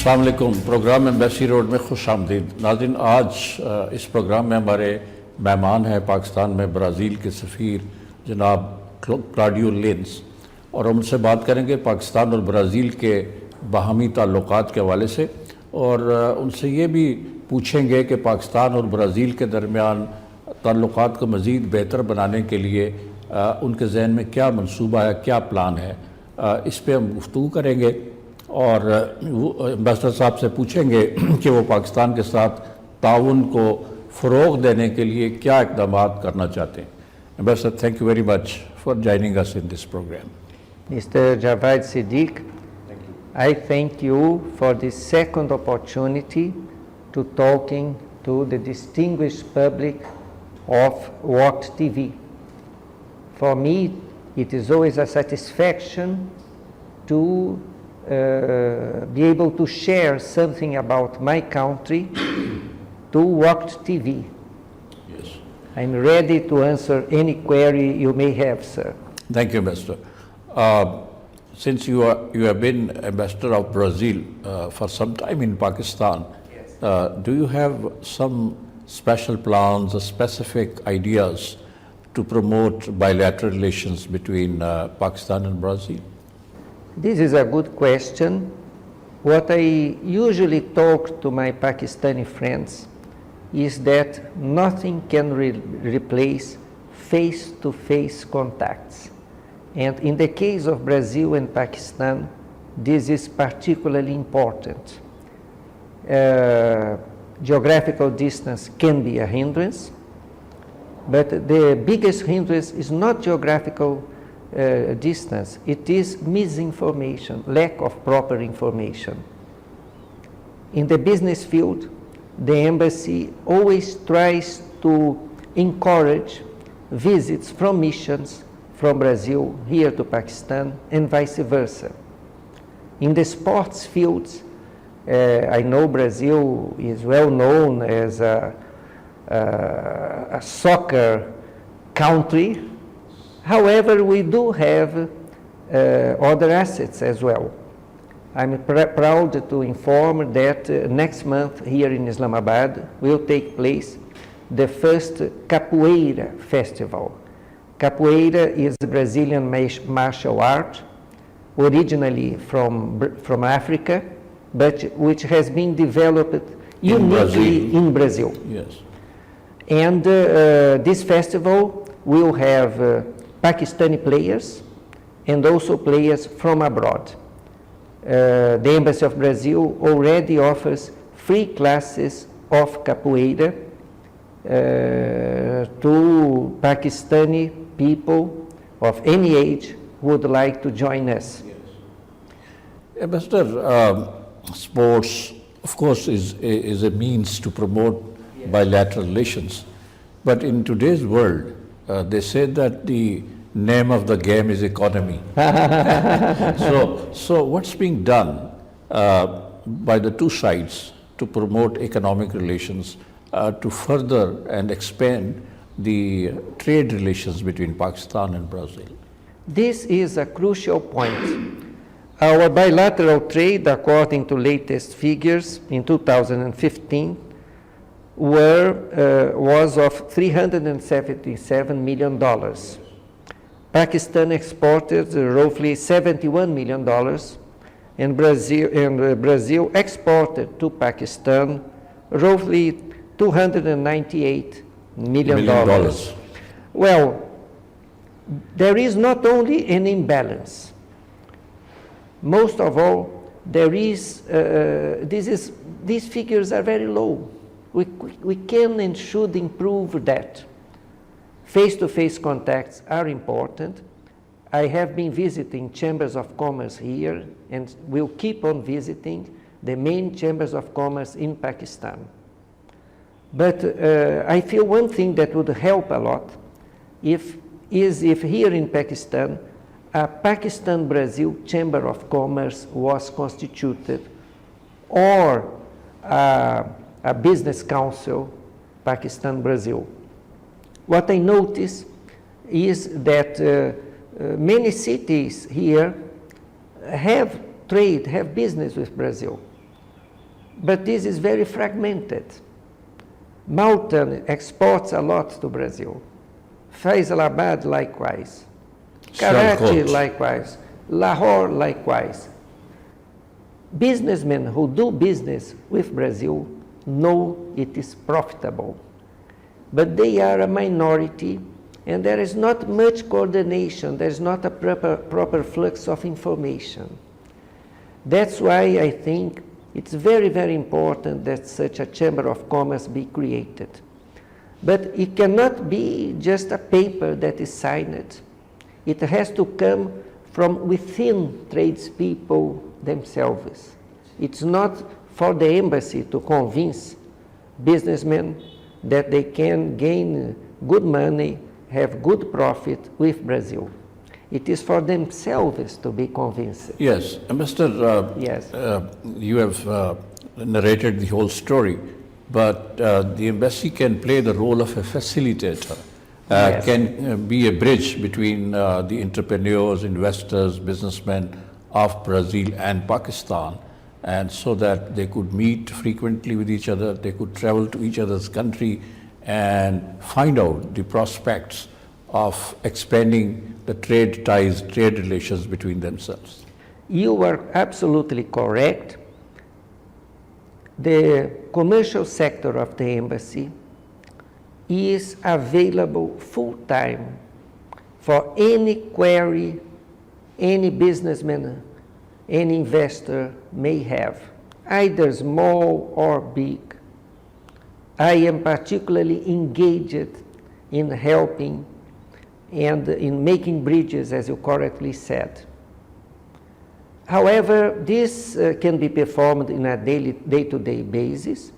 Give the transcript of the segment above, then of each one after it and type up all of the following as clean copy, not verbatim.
अस्सलाम वालेकुम। Programme embassy road में खुश आमदीद। नाज़रीन, आज इस प्रोग्राम में हमारे मेहमान हैं पाकिस्तान में ब्राज़ील के सफ़ीर जनाब क्लाउडियो लेंस, और हम उनसे बात करेंगे पाकिस्तान और ब्राज़ील के बाहमी ताल्लुकात के हवाले से, और उनसे ये भी पूछेंगे कि पाकिस्तान और ब्राज़ील के दरमियान ताल्लुकात को मज़ीद बेहतर बनाने के लिए उनके जहन में क्या मंसूबा है, क्या प्लान है, इस पर हम गुफ्तगू करेंगे। और एम्बेसडर साहब से पूछेंगे कि वो पाकिस्तान के साथ ताउन को फ़रोग़ देने के लिए क्या इक़दाम करना चाहते हैं। Ambassador, thank you very much for joining us in this programme. Mr. Javed Siddique, I thank you for this second opportunity to talking to the distinguished public of Waqtnews TV. For me, it is always a satisfaction to be able to share something about my country to Waqtnews TV. Yes. I'm ready to answer any query you may have, sir. Thank you, Ambassador. Since you have been Ambassador of Brazil for some time in Pakistan, Yes. Do you have some special plans or specific ideas to promote bilateral relations between Pakistan and Brazil? This is a good question. What I usually talk to my Pakistani friends is that nothing can replace face-to-face contacts. And in the case of Brazil and Pakistan, this is particularly important. Geographical distance can be a hindrance, but the biggest hindrance is not geographical distance, it is misinformation, lack of proper information. In the business field, the embassy always tries to encourage visits from missions from Brazil here to Pakistan and vice versa. In the sports fields, I know Brazil is well known as a soccer country. However, we do have other assets as well. I'm proud to inform that next month here in Islamabad will take place the first Capoeira Festival. Capoeira is a Brazilian martial art, originally from Africa, but which has been developed uniquely in Brazil. Yes. And this festival will have Pakistani players and also players from abroad. The Embassy of Brazil already offers free classes of capoeira to Pakistani people of any age who would like to join us. Yes. Ambassador, sports, of course, is a means to promote bilateral relations. But in today's world, they say that the name of the game is economy. So what's being done by the two sides to promote economic relations, to further and expand the trade relations between Pakistan and Brazil? This is a crucial point. Our bilateral trade, according to latest figures in 2015, was of $377 million. Pakistan exported roughly $71 million, and Brazil exported to Pakistan roughly $298 million. Well, there is not only an imbalance. Most of all, there is, these figures are very low. We can and should improve that. Face-to-face contacts are important. I have been visiting chambers of commerce here and will keep on visiting the main chambers of commerce in Pakistan. But I feel one thing that would help a lot if here in Pakistan, a Pakistan-Brazil Chamber of Commerce was constituted, or a business council, Pakistan-Brazil. What I notice is that many cities here have trade, have business with Brazil. But this is very fragmented. Malta exports a lot to Brazil. Faisalabad likewise. Karachi likewise. Lahore likewise. Businessmen who do business with Brazil know it is profitable. But they are a minority, and there is not much coordination, there is not a proper flux of information. That's why I think it's very, very important that such a Chamber of Commerce be created. But it cannot be just a paper that is signed. It has to come from within tradespeople themselves. It's not for the embassy to convince businessmen that they can gain good money, have good profit with Brazil. It is for themselves to be convinced. Yes, Yes. You have narrated the whole story, but the embassy can play the role of a facilitator, Yes. can be a bridge between the entrepreneurs, investors, businessmen of Brazil and Pakistan, and so that they could meet frequently with each other, they could travel to each other's country and find out the prospects of expanding the trade ties, trade relations between themselves. You are absolutely correct. The commercial sector of the embassy is available full-time for any query any businessman, any investor may have, either small or big. I am particularly engaged in helping and in making bridges, as you correctly said. However, this can be performed in a day-to-day basis.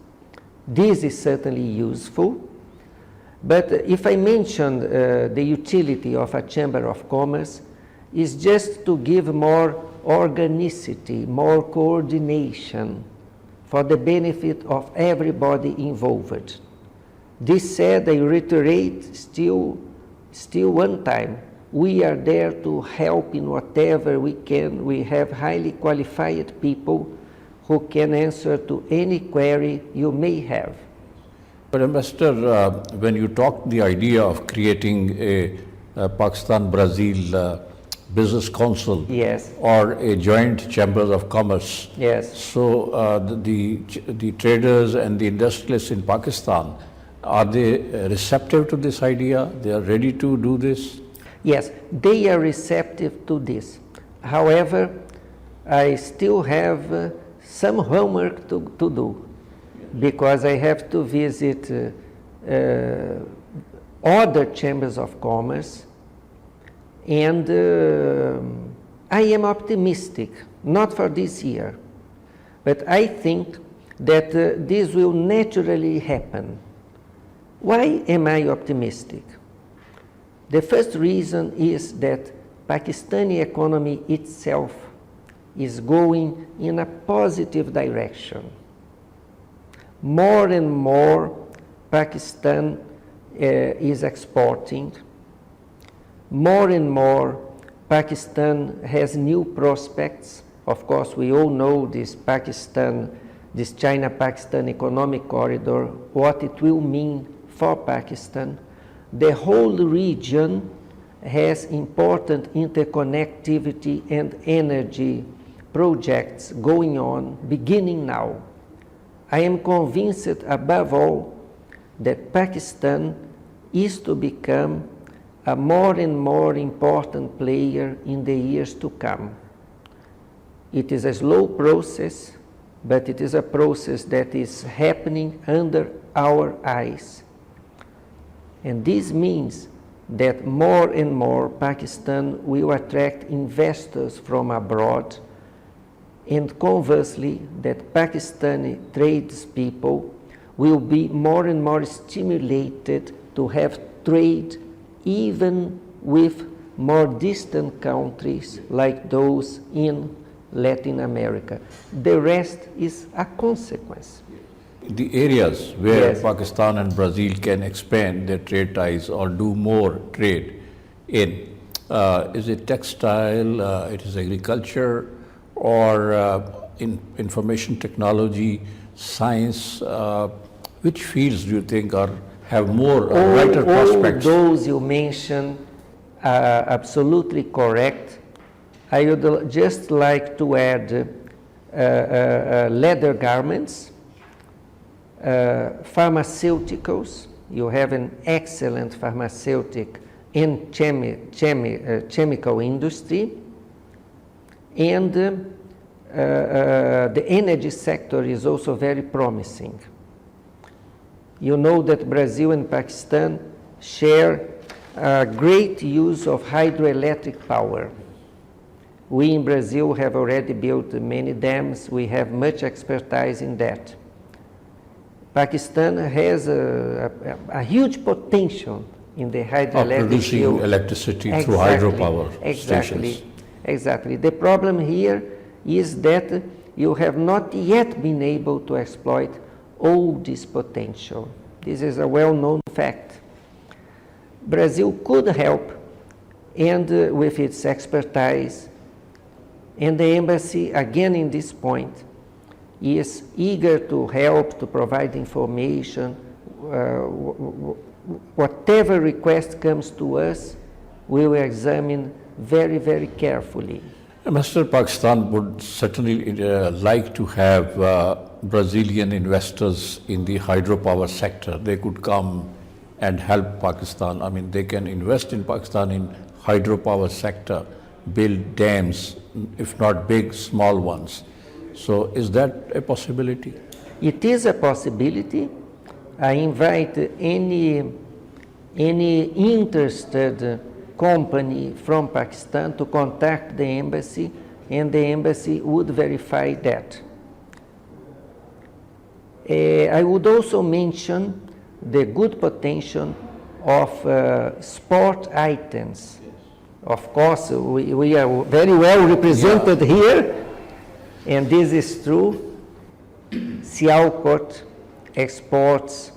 This is certainly useful. But if I mention the utility of a Chamber of Commerce, is just to give more organicity, more coordination for the benefit of everybody involved. This said, I reiterate still one time, we are there to help in whatever we can. We have highly qualified people who can answer to any query you may have. But Ambassador, when you talked the idea of creating a Pakistan-Brazil Business Council, yes, or a joint chambers of commerce, yes. So the traders and the industrialists in Pakistan, are they receptive to this idea? They are ready to do this? Yes, they are receptive to this. However, I still have some homework to do, because I have to visit other chambers of commerce, and I am optimistic, not for this year, but I think that this will naturally happen. Why am I optimistic? The first reason is that Pakistani economy itself is going in a positive direction. More and more Pakistan is exporting. More and more Pakistan has new prospects. Of course, we all know this China-Pakistan economic corridor, what it will mean for Pakistan. The whole region has important interconnectivity and energy projects going on, beginning now. I am convinced, above all, that Pakistan is to become a more and more important player in the years to come. It is a slow process, but it is a process that is happening under our eyes. And this means that more and more Pakistan will attract investors from abroad, and conversely, that Pakistani tradespeople will be more and more stimulated to have trade even with more distant countries like those in Latin America. The rest is a consequence. The areas where Yes. Pakistan and Brazil can expand their trade ties or do more trade in, is it textile, it is agriculture, or in information technology, science, which fields do you think have more brighter prospects? All those you mentioned are absolutely correct. I would just like to add leather garments, pharmaceuticals. You have an excellent pharmaceutic and chemical industry, and the energy sector is also very promising. You know that Brazil and Pakistan share great use of hydroelectric power. We in Brazil have already built many dams. We have much expertise in that. Pakistan has a huge potential in the hydroelectric producing field. Electricity through hydropower stations. Exactly. The problem here is that you have not yet been able to exploit all this potential. This is a well-known fact. Brazil could help, and with its expertise, and the embassy, again in this point, is eager to help, to provide information. Whatever request comes to us, we will examine very, very carefully. Mr. Pakistan would certainly like to have Brazilian investors in the hydropower sector. They could come and help Pakistan. I mean, they can invest in Pakistan in hydropower sector, build dams, if not big, small ones. So is that a possibility? It is a possibility. I invite any interested company from Pakistan to contact the embassy, and the embassy would verify that. I would also mention the good potential of sport items. Of course, we are very well represented here, and this is true. Cialcot exports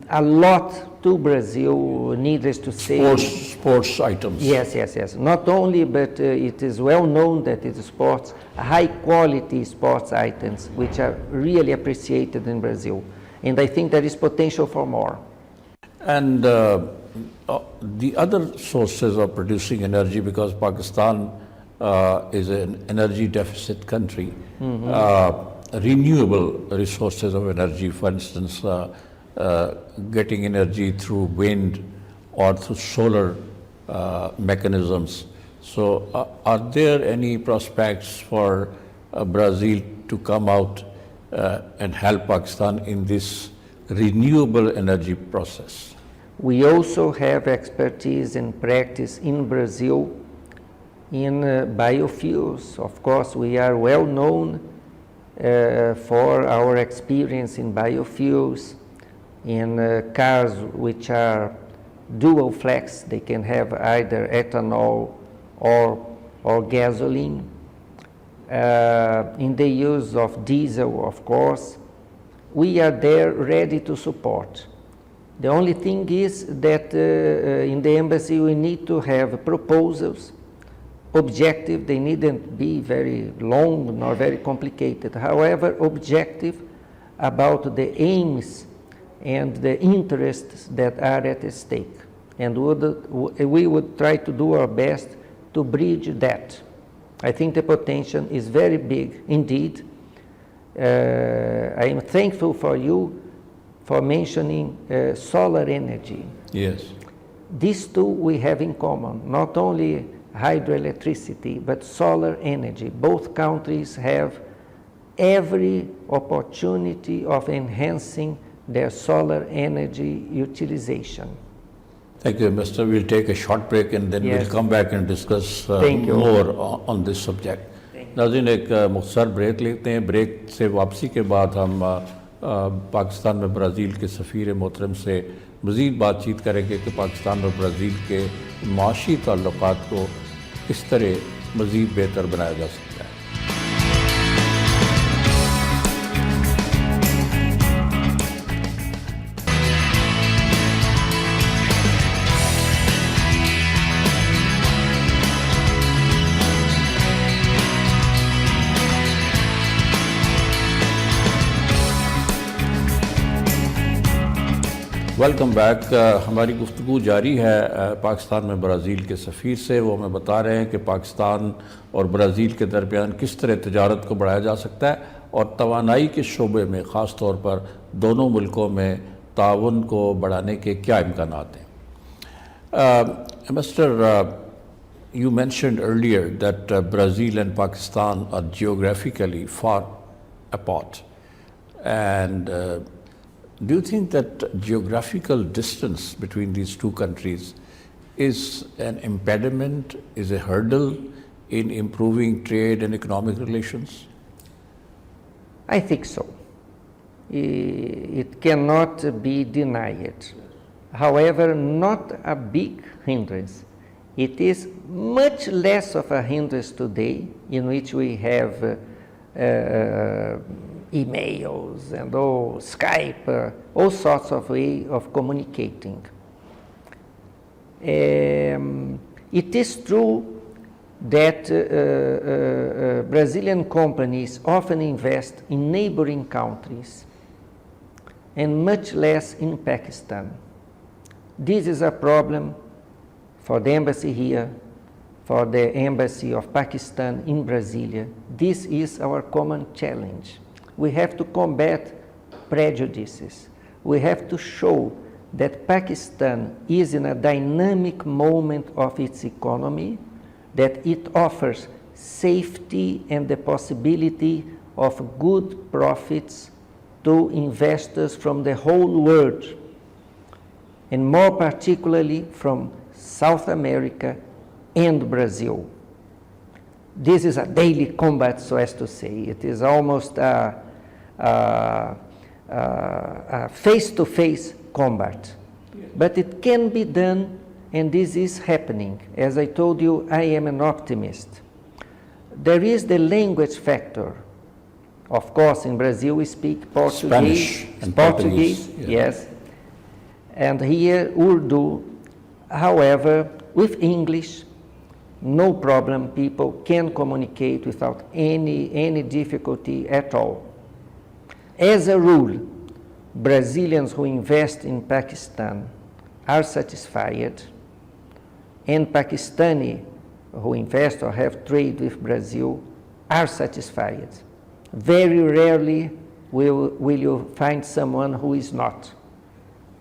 a lot to Brazil, needless to say. Sports items. Yes. Not only, but it is well known that it exports high quality sports items, which are really appreciated in Brazil. And I think there is potential for more. And the other sources of producing energy, because Pakistan is an energy deficit country, renewable resources of energy, for instance, getting energy through wind or through solar mechanisms. So are there any prospects for Brazil to come out and help Pakistan in this renewable energy process? We also have expertise and practice in Brazil in biofuels. Of course, we are well known for our experience in biofuels, in cars which are dual flex. They can have either ethanol or gasoline. In the use of diesel, of course, we are there ready to support. The only thing is that in the embassy we need to have proposals, objective. They needn't be very long nor very complicated. However, objective about the aims and the interests that are at stake. And we would try to do our best to bridge that. I think the potential is very big indeed. I am thankful for you for mentioning solar energy. Yes. These two we have in common, not only hydroelectricity, but solar energy. Both countries have every opportunity of enhancing their solar energy utilization. Thank you, Mr. We'll take a short break and then we'll come back and discuss more on this subject. नाज़रीन एक मुख्तसर break लेते हैं. Break से वापसी के बाद हम पाकिस्तान में ब्राज़ील के सफ़ीर मोहतरम से मज़ीद बातचीत करेंगे कि पाकिस्तान और ब्राज़ील के माशी ताल्लुक़ात को किस तरह मज़ीद बेहतर बनाया जा सकता है. Welcome back. हमारी गुफ्तगू जारी है पाकिस्तान में ब्राज़ील के सफ़ीर से। वो हमें बता रहे हैं कि पाकिस्तान और ब्राज़ील के दरमियान किस तरह तजारत को बढ़ाया जा सकता है और तवानाई के शोबे में ख़ास तौर पर दोनों मुल्कों में ताउन को बढ़ाने के क्या इम्कानात हैं। Mister, you mentioned earlier that Brazil and Pakistan are geographically far apart, and do you think that geographical distance between these two countries is an impediment, is a hurdle in improving trade and economic relations? I think so. It cannot be denied. However, not a big hindrance. It is much less of a hindrance today, in which we have emails and Skype, all sorts of ways of communicating. It is true that Brazilian companies often invest in neighboring countries and much less in Pakistan. This is a problem for the embassy here, for the embassy of Pakistan in Brasilia. This is our common challenge. We have to combat prejudices. We have to show that Pakistan is in a dynamic moment of its economy, that it offers safety and the possibility of good profits to investors from the whole world, and more particularly from South America and Brazil. This is a daily combat, so as to say. It is almost a face-to-face combat. But it can be done, and this is happening. As I told you, I am an optimist. There is the language factor. Of course, in Brazil we speak Portuguese. Spanish and Portuguese, yeah. Yes. And here Urdu. However, with English, no problem, people can communicate without any difficulty at all. As a rule, Brazilians who invest in Pakistan are satisfied, and Pakistani who invest or have trade with Brazil are satisfied. Very rarely will you find someone who is not.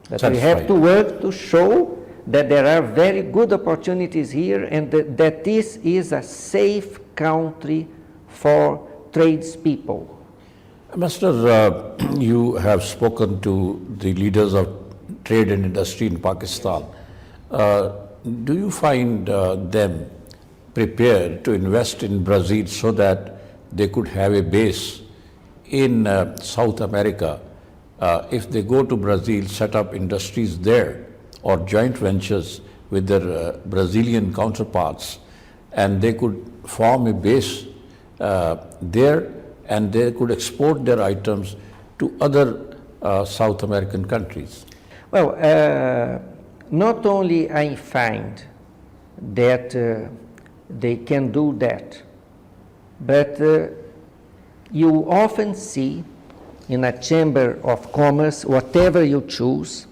But we have to work to show that there are very good opportunities here, and that this is a safe country for tradespeople. Mr. You have spoken to the leaders of trade and industry in Pakistan. Do you find them prepared to invest in Brazil so that they could have a base in South America? If they go to Brazil, set up industries there or joint ventures with their Brazilian counterparts, and they could form a base there, and they could export their items to other South American countries? Well, not only I find that they can do that, but you often see in a chamber of commerce, whatever you choose,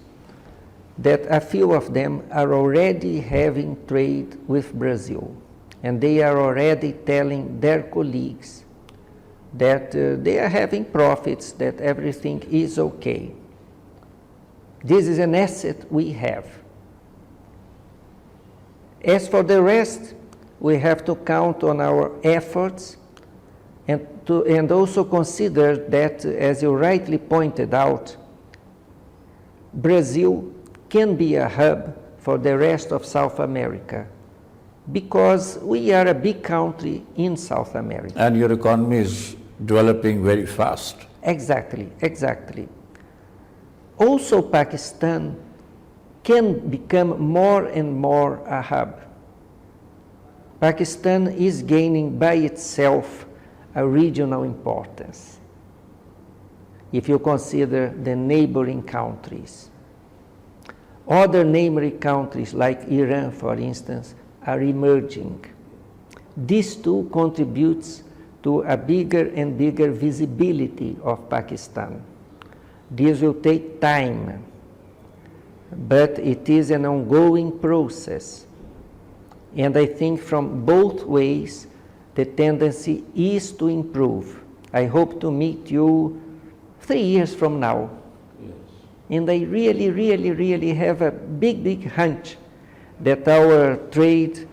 that a few of them are already having trade with Brazil, and they are already telling their colleagues that they are having profits, that everything is okay. This is an asset we have. As for the rest, we have to count on our efforts and also consider that, as you rightly pointed out, Brazil can be a hub for the rest of South America, because we are a big country in South America. And your economy is developing very fast. Exactly, exactly. Also, Pakistan can become more and more a hub. Pakistan is gaining by itself a regional importance. If you consider the neighboring countries, other neighboring countries like Iran, for instance, are emerging. This too contributes to a bigger and bigger visibility of Pakistan. This will take time. but it is an ongoing process. And I think from both ways, the tendency is to improve. I hope to meet you 3 years from now. Yes. And I really have a big hunch that our trade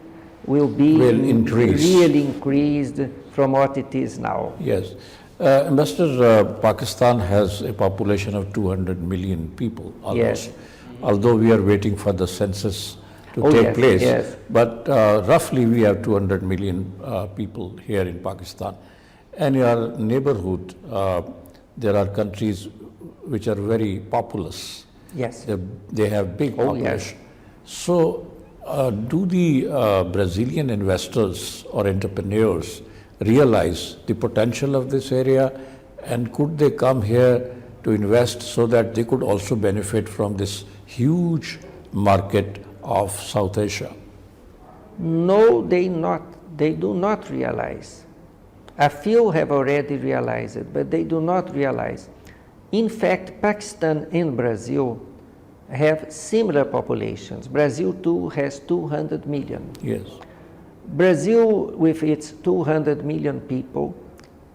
will be really increased from what it is now. Yes. Ambassador, Pakistan has a population of 200 million people almost, Yes. although we are waiting for the census to take place. Yes. But roughly we have 200 million people here in Pakistan. And in our neighborhood, there are countries which are very populous. Yes. They have big population. So do the Brazilian investors or entrepreneurs realize the potential of this area, and could they come here to invest so that they could also benefit from this huge market of South Asia? No, they do not realize. A few have already realized it, but they do not realize. In fact, Pakistan and Brazil have similar populations. Brazil too has 200 million. Yes. Brazil, with its 200 million people,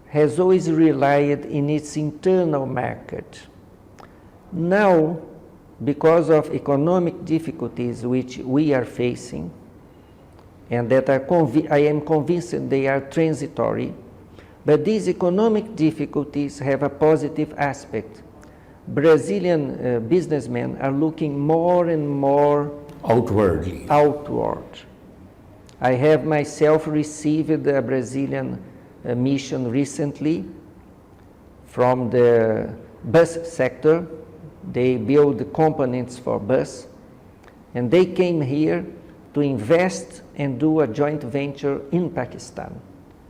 has always relied in its internal market. Now, because of economic difficulties which we are facing, and that I am convinced they are transitory, but these economic difficulties have a positive aspect. Brazilian businessmen are looking more and more Outwardly. outward. I have myself received a Brazilian mission recently from the bus sector. They build components for bus, and they came here to invest and do a joint venture in Pakistan.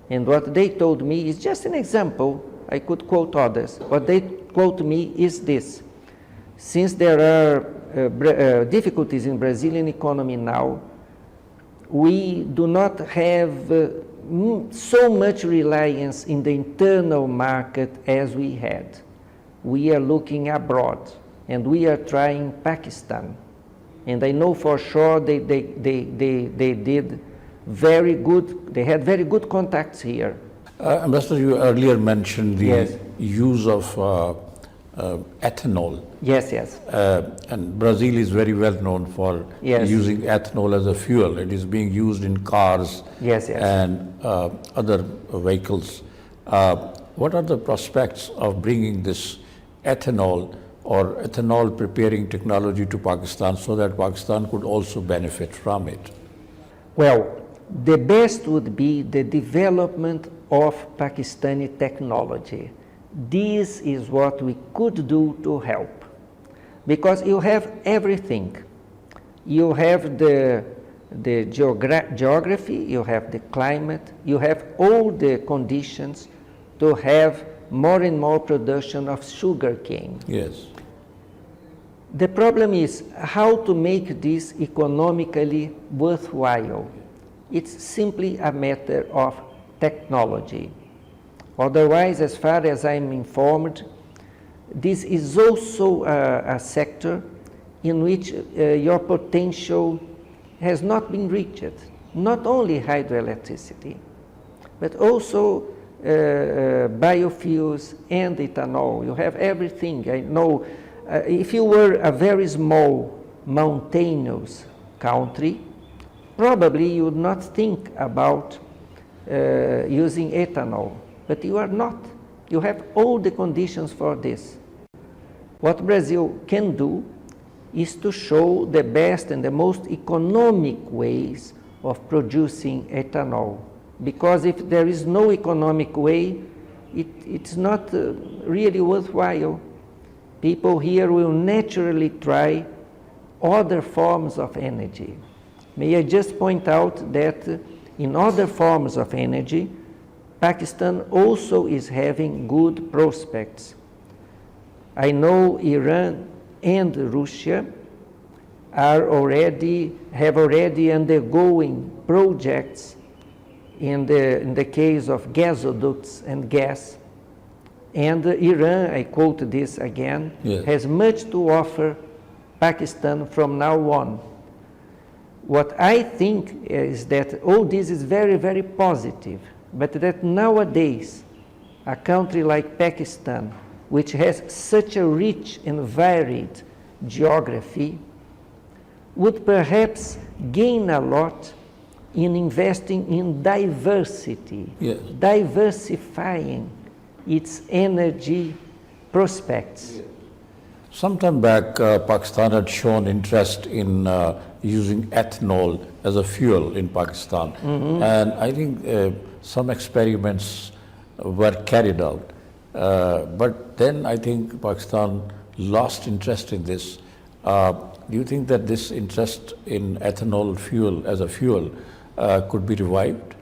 And what they told me is just an example. I could quote others. What they quote me is this: since there are difficulties in Brazilian economy now, we do not have so much reliance in the internal market as we had. We are looking abroad, and we are trying Pakistan. And I know for sure they did very good, they had very good contacts here. Ambassador, you earlier mentioned the Yes. use of ethanol. Yes, yes. And Brazil is very well known for Yes. using ethanol as a fuel. It is being used in cars Yes, yes. and other vehicles. What are the prospects of bringing this ethanol or ethanol preparing technology to Pakistan so that Pakistan could also benefit from it? Well, the best would be the development of Pakistani technology. This is what we could do to help. Because you have everything. You have the geography, you have the climate, you have all the conditions to have more and more production of sugarcane. Yes. The problem is how to make this economically worthwhile. It's simply a matter of technology. Otherwise, as far as I'm informed, this is also a sector in which your potential has not been reached. Not only hydroelectricity, but also biofuels and ethanol. You have everything. I know if you were a very small mountainous country, probably you would not think about using ethanol, but you are not. You have all the conditions for this. What Brazil can do is to show the best and the most economic ways of producing ethanol. Because if there is no economic way, it's not really worthwhile. People here will naturally try other forms of energy. May I just point out that in other forms of energy, Pakistan also is having good prospects. I know Iran and Russia have already undergoing projects in the case of gasoducts and gas. And Iran, I quote this again, Yes. has much to offer Pakistan from now on. What I think is that all this is very, very positive, but that nowadays, a country like Pakistan, which has such a rich and varied geography, would perhaps gain a lot in investing in diversity, Yes. diversifying its energy prospects. Some time back, Pakistan had shown interest in using ethanol as a fuel in Pakistan. And I think some experiments were carried out. But then I think Pakistan lost interest in this. Do you think that this interest in ethanol fuel as a fuel could be revived?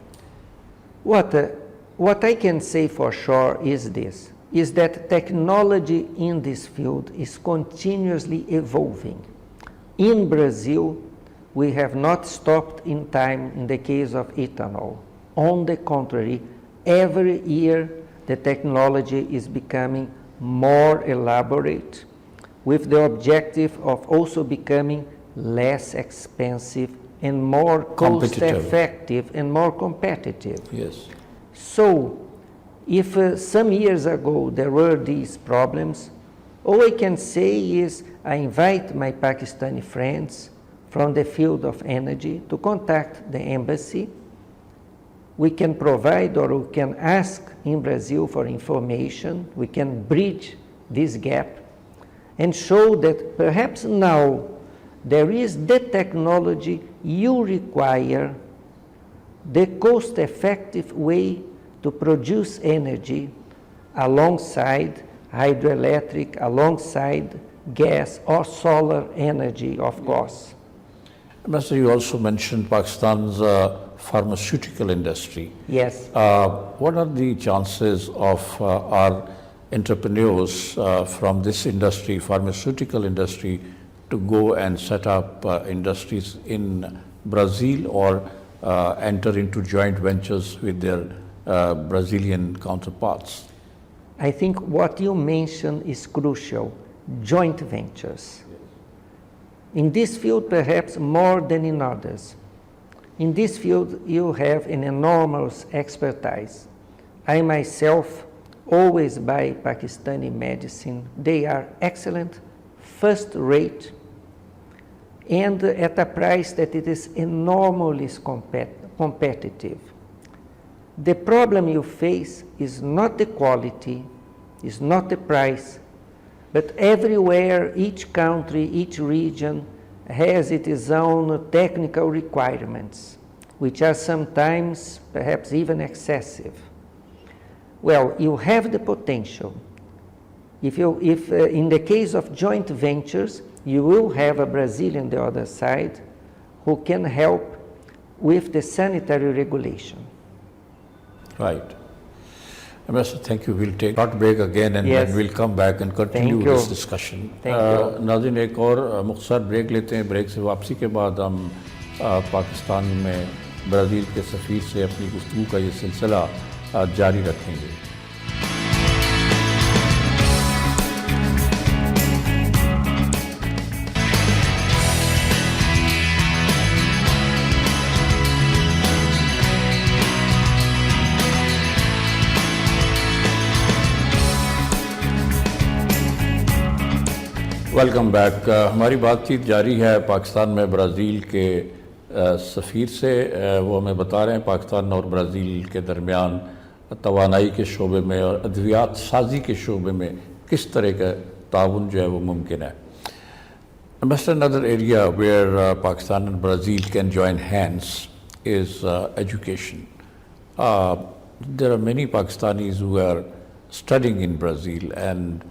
What I can say for sure is this, is that technology in this field is continuously evolving. In Brazil, we have not stopped in time in the case of ethanol. On the contrary, every year the technology is becoming more elaborate with the objective of also becoming less expensive and more cost-effective and more competitive. Yes. So, if some years ago there were these problems, all I can say is I invite my Pakistani friends from the field of energy to contact the embassy. We can provide or we can ask in Brazil for information. We can bridge this gap and show that perhaps now there is the technology you require, the cost-effective way to produce energy alongside hydroelectric, alongside gas or solar energy, of course. Ambassador, you also mentioned Pakistan's pharmaceutical industry. Yes. What are the chances of our entrepreneurs from this industry, pharmaceutical industry, to go and set up industries in Brazil or enter into joint ventures with their Brazilian counterparts? I think what you mentioned is crucial, joint ventures. In this field, perhaps more than in others. In this field, you have an enormous expertise. I myself always buy Pakistani medicine. They are excellent, first rate, and at a price that it is enormously competitive. The problem you face is not the quality, is not the price, but everywhere, each country, each region has its own technical requirements, which are sometimes perhaps even excessive. Well, you have the potential. If in the case of joint ventures, you will have a Brazilian on the other side who can help with the sanitary regulation. Right. Ambassador, thank you. We'll take a short break again and Yes. then we'll come back and continue Thank you. this discussion. Thank you. नाज़रीन, एक और मुख्तसर break लेते हैं. Break से वापसी के बाद हम पाकिस्तान में ब्राज़ील के सफ़ीर से अपनी गुफ्तगू का ये सिलसिला जारी रखेंगे. Welcome back. हमारी बातचीत जारी है पाकिस्तान में ब्राज़ील के सफ़ीर से. वो हमें बता रहे हैं पाकिस्तान और ब्राज़ील के दरमियान तवानाई के शोबे में और अद्वियात साजी के शोबे में किस तरह का ताउन जो है वो मुमकिन है. Ambassador, another area where Pakistan and Brazil can join hands is education. There are many Pakistanis who are studying in Brazil, and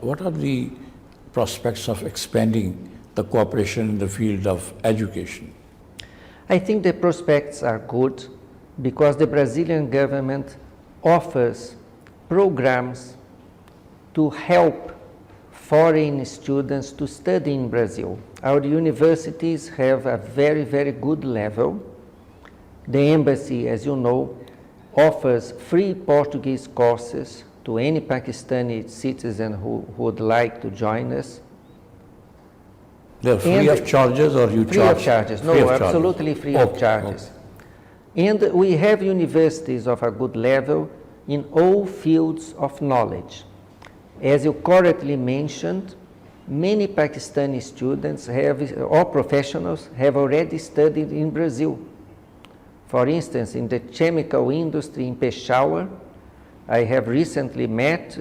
what are the prospects of expanding the cooperation in the field of education? I think the prospects are good because the Brazilian government offers programs to help foreign students to study in Brazil. Our universities have a very, very good level. The embassy, as you know, offers free Portuguese courses to any Pakistani citizen who would like to join us. They're free of charges, or you free charge? of charges. No, Free of charges. absolutely free of Okay, charges. okay. And we have universities of a good level in all fields of knowledge. As you correctly mentioned, many Pakistani students or professionals have already studied in Brazil. For instance, in the chemical industry in Peshawar, I have recently met,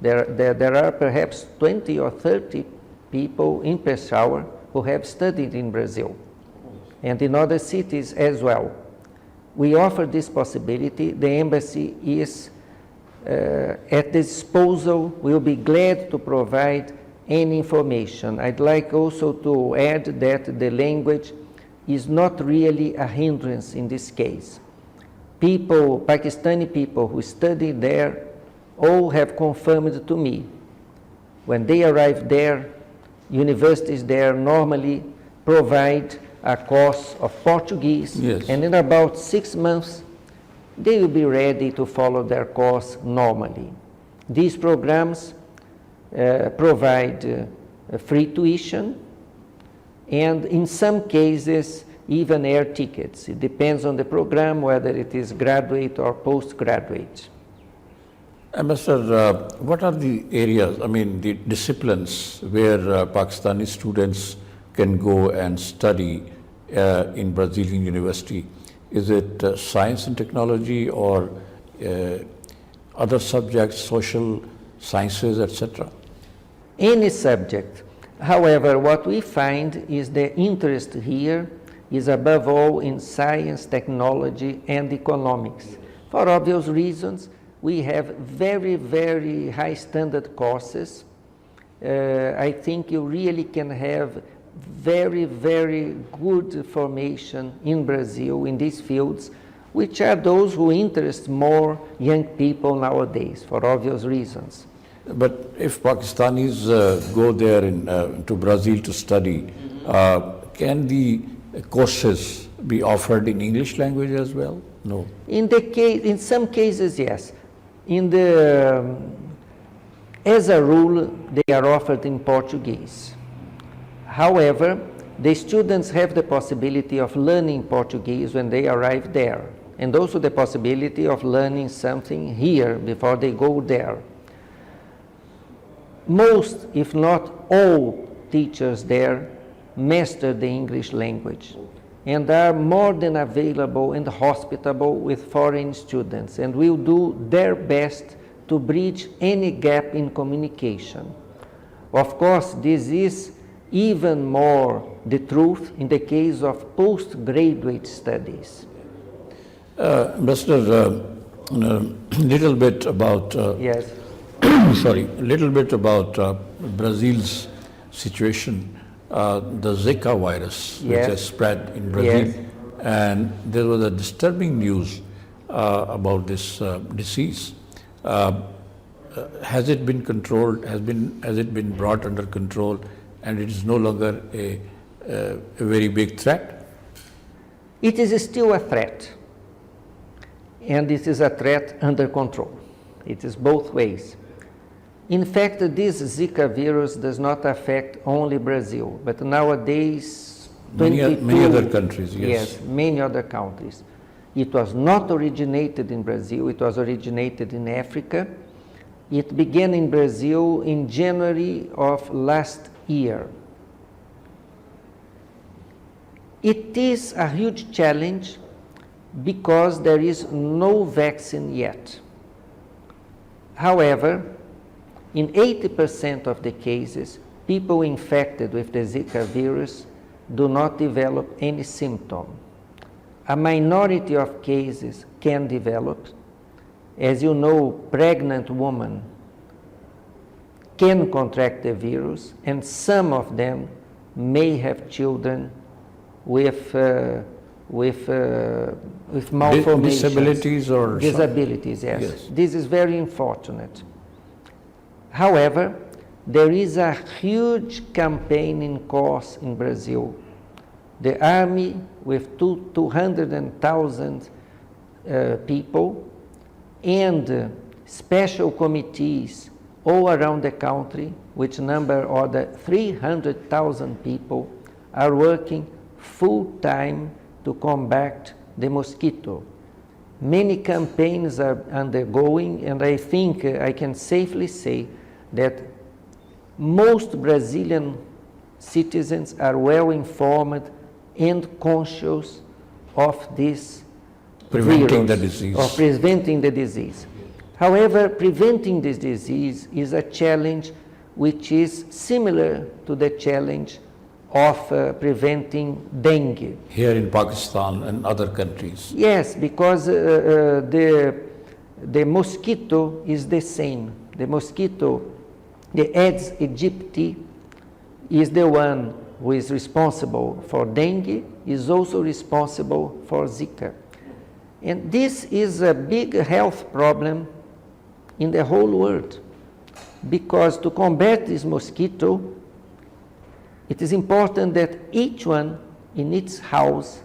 there are perhaps 20 or 30 people in Peshawar who have studied in Brazil, and in other cities as well. We offer this possibility. The embassy is at disposal. We'll be glad to provide any information. I'd like also to add that the language is not really a hindrance in this case. People, Pakistani people who study there, all have confirmed to me. When they arrive there, universities there normally provide a course of Portuguese, Yes. and in about 6 months, they will be ready to follow their course normally. These programs provide free tuition, and in some cases, even air tickets. It depends on the program, whether it is graduate or postgraduate. Ambassador, what are the areas, I mean, the disciplines where Pakistani students can go and study in Brazilian university? Is it science and technology, or other subjects, social sciences, etc.? Any subject. However, what we find is the interest here is above all in science, technology, and economics. For obvious reasons, we have very, very high standard courses. I think you really can have very, very good formation in Brazil in these fields, which are those who interest more young people nowadays, for obvious reasons. But if Pakistanis go there to Brazil to study, can the courses be offered in English language as well? No. In some cases, yes. As a rule, they are offered in Portuguese. However, the students have the possibility of learning Portuguese when they arrive there, and also the possibility of learning something here before they go there. Most, if not all, teachers there master the English language and are more than available and hospitable with foreign students, and will do their best to bridge any gap in communication. Of course, this is even more the truth in the case of postgraduate studies. Ambassador, little bit about Yes. sorry, a little bit about Brazil's situation, the Zika virus, which Yes. has spread in Brazil, Yes. and there was a disturbing news about this disease. Has it been controlled? Has it been brought under control, and it is no longer a very big threat? It is still a threat, and it is a threat under control. It is both ways. In fact, this Zika virus does not affect only Brazil, but nowadays Many other countries, yes. Yes, many other countries. It was not originated in Brazil, it was originated in Africa. It began in Brazil in January of last year. It is a huge challenge because there is no vaccine yet. However, in 80% of the cases, people infected with the Zika virus do not develop any symptom. A minority of cases can develop. As you know, pregnant women can contract the virus, and some of them may have children with malformations. Disabilities or disabilities, yes. Yes. This is very unfortunate. However, there is a huge campaign in course in Brazil. The army with 200,000 people and special committees all around the country, which number other 300,000 people, are working full-time to combat the mosquito. Many campaigns are undergoing, and I think I can safely say that most Brazilian citizens are well informed and conscious of this Preventing virus, the disease. of preventing the disease. However, preventing this disease is a challenge which is similar to the challenge of preventing dengue. Here in Pakistan and other countries. Yes, because the mosquito is the same. The mosquito, the Aedes aegypti, is the one who is responsible for dengue, is also responsible for Zika. And this is a big health problem in the whole world, because to combat this mosquito, it is important that each one in its house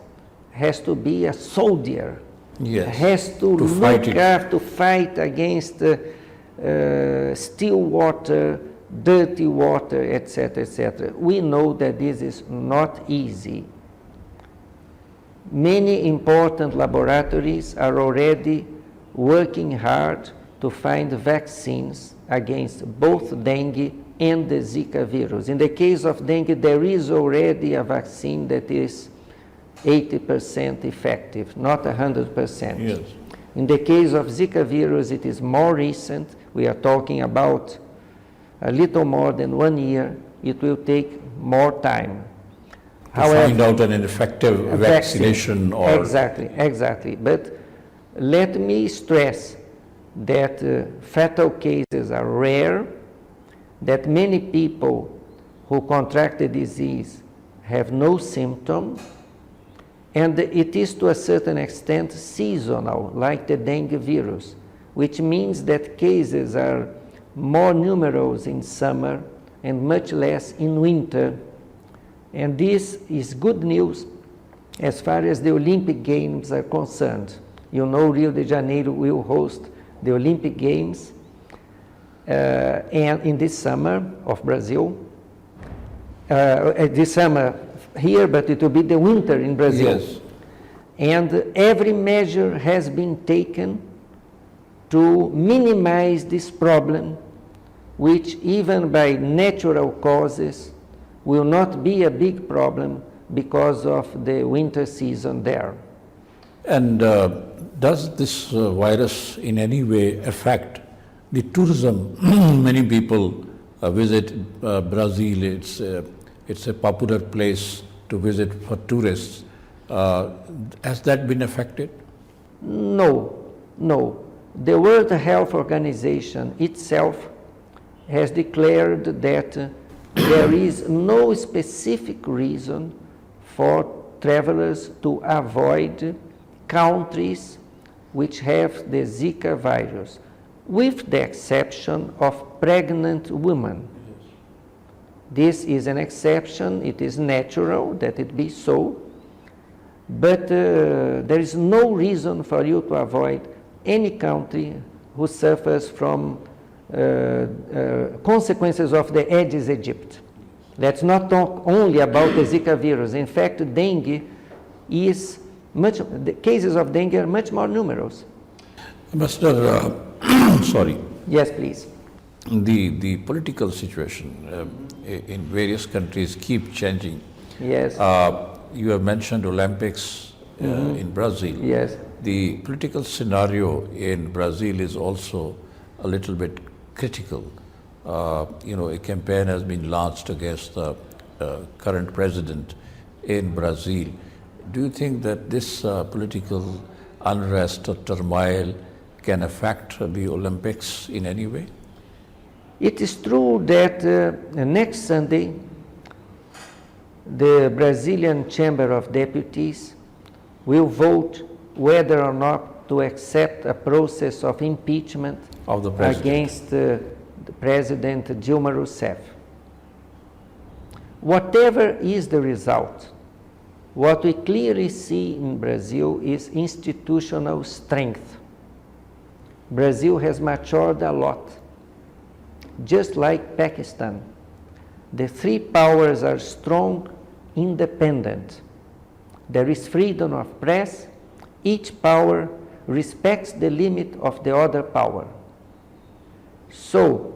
has to be a soldier. Yes. Has to fight look it. up to fight against still water, dirty water, etc., etc. We know that this is not easy. Many important laboratories are already working hard to find vaccines against both dengue and the Zika virus. In the case of dengue, there is already a vaccine that is 80% effective, not 100%. Yes. In the case of Zika virus, it is more recent. We are talking about a little more than 1 year. It will take more time. To find out an effective vaccination or... Exactly. But let me stress that fatal cases are rare, that many people who contract the disease have no symptom, and it is to a certain extent seasonal, like the dengue virus, which means that cases are more numerous in summer and much less in winter. And this is good news as far as the Olympic Games are concerned. You know, Rio de Janeiro will host the Olympic Games and in this summer of Brazil. This summer here, but it will be the winter in Brazil. Yes. And every measure has been taken to minimize this problem, which even by natural causes will not be a big problem because of the winter season there. And does this virus in any way affect the tourism? Many people visit Brazil. It's a popular place to visit for tourists. Has that been affected? No. The World Health Organization itself has declared that there is no specific reason for travelers to avoid countries which have the Zika virus, with the exception of pregnant women. This is an exception. It is natural that it be so, but there is no reason for you to avoid any country who suffers from consequences of the Aedes aegypti. Let's not talk only about the Zika virus. In fact, dengue is the cases of dengue are much more numerous. Mr. Sorry. Yes, please. The political situation in various countries keep changing. Yes. You have mentioned Olympics in Brazil. Yes. The political scenario in Brazil is also a little bit critical. A campaign has been launched against the current president in Brazil. Do you think that this political unrest or turmoil can affect the Olympics in any way? It is true that next Sunday, the Brazilian Chamber of Deputies will vote whether or not to accept a process of impeachment of the president against President Dilma Rousseff. Whatever is the result, what we clearly see in Brazil is institutional strength. Brazil has matured a lot. just like Pakistan. The three powers are strong, independent. There is freedom of press. Each power respects the limit of the other power. So,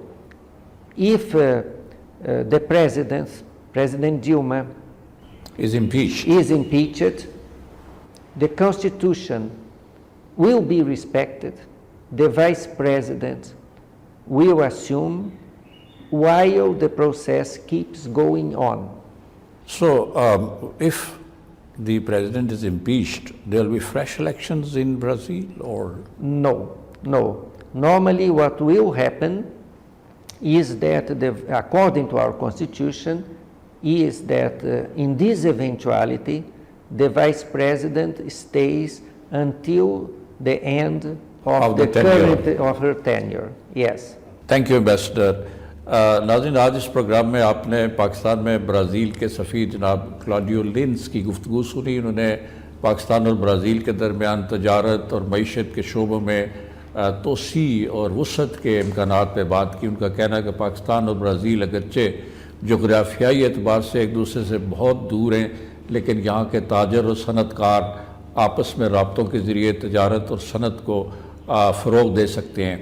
if the President Dilma, Is impeached. is impeached, the Constitution will be respected, the Vice President will assume while the process keeps going on. So, if the president is impeached, there will be fresh elections in Brazil, or? No. Normally what will happen is that, according to our Constitution, is that in this eventuality, the Vice President stays until the end of the current of her tenure. Yes. Thank you ambassador. नाज़रीन, आज इस programme में आपने पाकिस्तान में Brazil के सफ़ीर जनाब Claudio लिंस की गुफ्तगू सुनी। उन्होंने पाकिस्तान और ब्राज़ील के दरमियान तजारत और मईशत के शोबों में तोसी और वसअत के इम्कानात पर बात की। उनका कहना है कि पाकिस्तान और ब्राज़ील अगरचे जोग्राफियाई एतबार से एक दूसरे से बहुत दूर हैं, लेकिन यहाँ के ताजर और सनतकार आपस में रब्तों के ज़रिए तजारत और सनत को फ़रोग़ दे सकते हैं।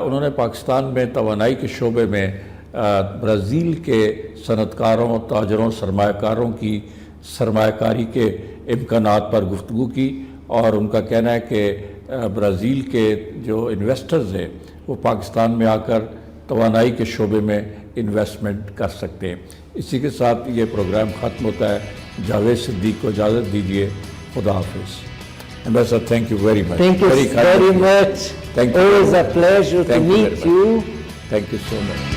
उन्होंने पाकिस्तान में तवानाई के शोबे में ब्राज़ील के सनतकारों, ताजरों, सरमायाकारों की सरमायाकारी के इम्कानात पर गुफ्तगू की, और उनका कहना है कि ब्राज़ील के जो इन्वेस्टर्स हैं वो पाकिस्तान में आकर तवानाई के शोबे में इन्वेस्टमेंट कर सकते हैं। इसी के साथ ये प्रोग्राम ख़त्म होता है। जावेद सिद्दीक को इजाज़त दीजिए। खुदा हाफिज़। Ambassador, thank you very much. Thank you very much. Thank you. Always a pleasure to meet you. Thank you so much.